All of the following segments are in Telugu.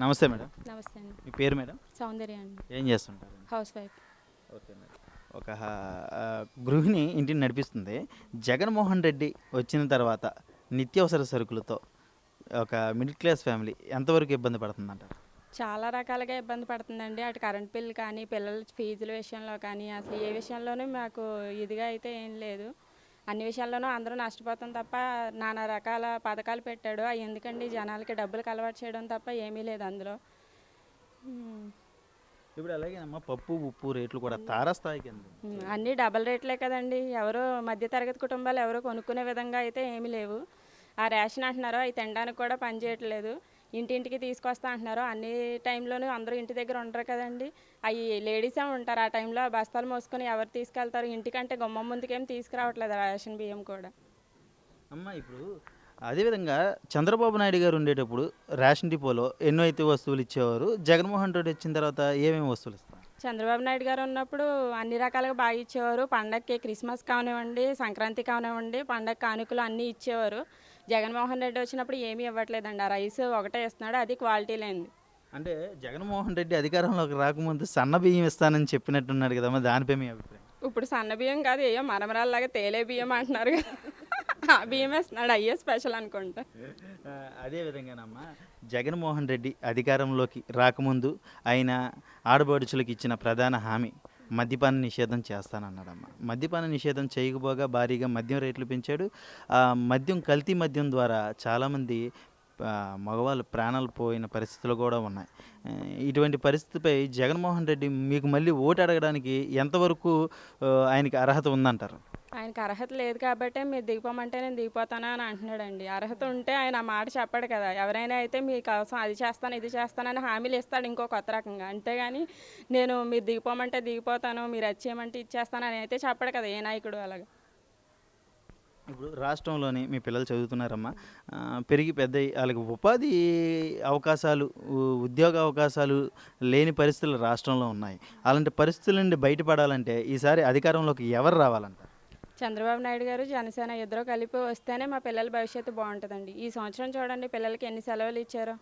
నమస్తే మేడం. నమస్తే అండి. మీ పేరు మేడం? సౌందర్య అండి. ఏం చేస్తుంటారు? House wife. Okay madam. ఒక గృహిణి ఇంటిని నడిపిస్తుంది. జగన్మోహన్ రెడ్డి వచ్చిన తర్వాత నిత్యావసర సరుకులతో ఒక మిడిల్ క్లాస్ ఫ్యామిలీ ఎంతవరకు ఇబ్బంది పడుతుందంటారు? చాలా రకాలుగా ఇబ్బంది పడుతుందండి. అటు కరెంట్ బిల్ కానీ, పిల్లల ఫీజుల విషయంలో కానీ, అసలు ఏ విషయంలోనూ మాకు ఇదిగా అయితే ఏం లేదు. అన్ని విషయాల్లోనూ అందరూ నష్టపోతాం తప్ప నానా రకాల పథకాలు పెట్టాడు. అవి ఎందుకండి జనాలకి డబ్బులకు అలవాటు చేయడం తప్ప ఏమీ లేదు అందులో. ఉమ్, ఇప్పుడు అలాగేనమ్మా, పప్పు ఉప్పు రేట్లు కూడా తారాస్థాయికి అంది. అన్నీ డబల్ రేట్లే కదండి. ఎవరో మధ్యతరగతి కుటుంబాలు ఎవరో కొనుక్కునే విధంగా అయితే ఏమీ లేవు. ఆ రేషన్ అంటున్నారు, అవి తినడానికి కూడా పని చేయట్లేదు. ఇంటింటికి తీసుకొస్తా అంటున్నారు. అన్ని టైంలోనూ అందరూ ఇంటి దగ్గర ఉండరు కదండి. అవి లేడీసే ఉంటారు ఆ టైంలో. ఆ బస్తాలు మోసుకొని ఎవరు తీసుకెళ్తారు? ఇంటికంటే గుమ్మం ముందుకేం తీసుకురావట్లేదు ఆ రేషన్ బియ్యం కూడా. అమ్మ ఇప్పుడు అదేవిధంగా చంద్రబాబు నాయుడు గారు ఉండేటప్పుడు రేషన్ డిపోలో ఎన్నో అయితే వస్తువులు ఇచ్చేవారు. జగన్మోహన్ రెడ్డి వచ్చిన తర్వాత ఏమేమి వస్తువులు ఇస్తారు? చంద్రబాబు నాయుడు గారు ఉన్నప్పుడు అన్ని రకాలుగా బాగా ఇచ్చేవారు. పండగకి క్రిస్మస్ కానివ్వండి, సంక్రాంతి కానివ్వండి, పండగ కానుకలు అన్నీ ఇచ్చేవారు. జగన్మోహన్ రెడ్డి వచ్చినప్పుడు ఏమీ ఇవ్వట్లేదండి. ఆ రైస్ ఒకటే ఇస్తున్నాడు, అది క్వాలిటీ లేనిది. అంటే జగన్మోహన్ రెడ్డి అధికారంలోకి రాకముందు సన్న బియ్యం ఇస్తానని చెప్పినట్టున్నాడు కదమ్మా, దానిపై మీ అభిప్రాయం? ఇప్పుడు సన్న బియ్యం కాదు, ఏయో మరమరాల్లాగా తేలే బియ్యం అంటున్నారు కదా. ఆ బియ్యం వేస్తున్నాడు, అయ్యే స్పెషల్ అనుకుంటా. ఆ, అదే విధంగానమ్మా, జగన్మోహన్ రెడ్డి అధికారంలోకి రాకముందు ఆయన ఆడబడుచులకు ఇచ్చిన ప్రధాన హామీ మద్యపాన నిషేధం చేస్తానన్నాడమ్మా. మద్యపాన నిషేధం చేయకపోగా భారీగా మద్యం రేట్లు పెంచాడు. ఆ మద్యం, కల్తీ మద్యం ద్వారా చాలామంది మగవాళ్ళు ప్రాణాలు పోయిన పరిస్థితులు కూడా ఉన్నాయి. ఆ, ఇటువంటి పరిస్థితిపై జగన్మోహన్ రెడ్డి మీకు మళ్ళీ ఓటు అడగడానికి ఎంతవరకు ఆయనకి అర్హత ఉందంటారు? ఆయనకు అర్హత లేదు కాబట్టే మీరు దిగిపోమంటే నేను దిగిపోతాను అని అంటున్నాడండి. అర్హత ఉంటే ఆయన ఆ మాట చెప్పాడు కదా. ఎవరైనా అయితే మీకోసం అది చేస్తాను, ఇది చేస్తానని హామీలు ఇస్తాడు ఇంకో కొత్త రకంగా. అంతేగాని నేను మీరు దిగిపోమంటే దిగిపోతాను, మీరు అది చేయమంటే ఇచ్చేస్తాను అని అయితే చెప్పడు కదా ఏ నాయకుడు అలాగా. ఇప్పుడు రాష్ట్రంలోని మీ పిల్లలు చదువుతున్నారమ్మా, పెరిగి పెద్దయి వాళ్ళకి ఉపాధి అవకాశాలు, ఉద్యోగ అవకాశాలు లేని పరిస్థితులు రాష్ట్రంలో ఉన్నాయి. అలాంటి పరిస్థితుల నుండి బయటపడాలంటే ఈసారి అధికారంలోకి ఎవరు రావాలంటారు? చంద్రబాబు నాయుడు గారు, జనసేన ఇద్దరు కలిపి వస్తేనే మా పిల్లల భవిష్యత్తు బాగుంటుందండి. ఈ సంవత్సరం చూడండి పిల్లలకి ఎన్ని సెలవులు ఇచ్చారో.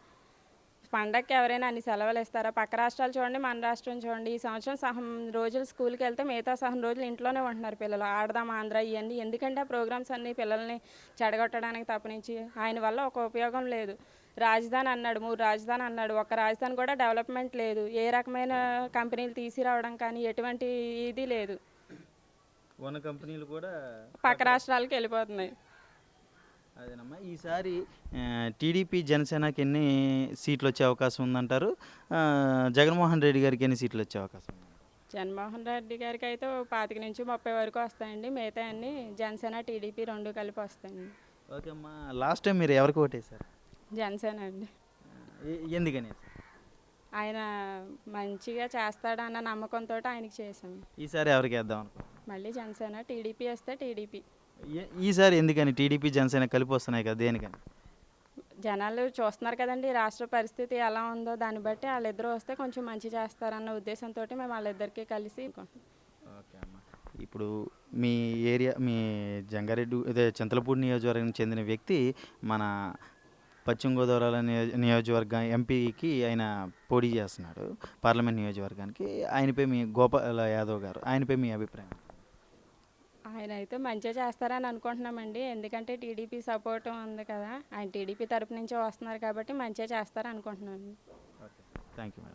పండగకి ఎవరైనా అన్ని సెలవులు ఇస్తారా? పక్క రాష్ట్రాలు చూడండి, మన రాష్ట్రం చూడండి. ఈ సంవత్సరం సగం రోజులు స్కూల్కి వెళ్తే మిగతా సగం రోజులు ఇంట్లోనే ఉంటున్నారు పిల్లలు. ఆడదాం ఆంధ్ర ఇవన్నీ ఎందుకంటే ఆ ప్రోగ్రామ్స్ అన్నీ పిల్లల్ని చెడగొట్టడానికి తప్పనించి ఆయన వల్ల ఒక ఉపయోగం లేదు. రాజధాని అన్నాడు, 3 రాజధాని అన్నాడు. ఒక్క రాజధాని కూడా డెవలప్మెంట్ లేదు. ఏ రకమైన కంపెనీలు తీసుకురావడం కానీ ఎటువంటి ఇది లేదు. ఉన్న కంపెనీలు కూడా పక్క రాష్ట్రాలకు వెళ్ళిపోతున్నాయి. అదేనమ్మా, ఈసారి టీడీపీ జనసేనకి ఎన్ని సీట్లు వచ్చే అవకాశం ఉందంటారు? జగన్మోహన్ రెడ్డి గారికి ఎన్ని సీట్లు వచ్చే అవకాశం ఉంది? జగన్మోహన్ రెడ్డి గారికి అయితే 25 నుంచి 30 వరకు వస్తాయండి. మిగతా అన్ని జనసేన టీడీపీ రెండు కలిపి వస్తాయండి. ఓకే అమ్మా, లాస్ట్ టైం మీరు ఎవరికి ఓటేశారు? జనసేన అండి. ఎందుకని? ఆయన మంచిగా చేస్తాడన్న నమ్మకంతో ఆయనకి చేసాం. ఈసారి ఎవరికి వేద్దాం అనుకో? మళ్ళీ జనసేన. టీడీపీ వస్తే టీడీపీ. ఈసారి ఎందుకని టీడీపీ జనసేన కలిపి వస్తున్నాయి కదా, దేనికని? జనాలు చూస్తున్నారు కదండి రాష్ట్ర పరిస్థితి ఎలా ఉందో, దాన్ని బట్టి వాళ్ళిద్దరూ వస్తే కొంచెం మంచి చేస్తారన్న ఉద్దేశంతో మేము వాళ్ళిద్దరికీ కలిసి. ఓకే అమ్మా, ఇప్పుడు మీ ఏరియా, మీ జంగారెడ్డి ఇదే చింతలపూడి నియోజకవర్గానికి చెందిన వ్యక్తి మన పశ్చిమ గోదావరి నియోజకవర్గం ఎంపీకి ఆయన పోటీ చేస్తున్నాడు పార్లమెంట్ నియోజకవర్గానికి. ఆయనపై మీ గోపాల యాదవ్ గారు, ఆయనపై మీ అభిప్రాయం? ఆయన అయితే మంచిగా చేస్తారని అనుకుంటున్నామండి. ఎందుకంటే టీడీపీ సపోర్ట్ ఉంది కదా, ఆయన టీడీపీ తరపు నుంచే వస్తున్నారు కాబట్టి మంచిగా చేస్తారని అనుకుంటున్నాను. Okay, thank you madam.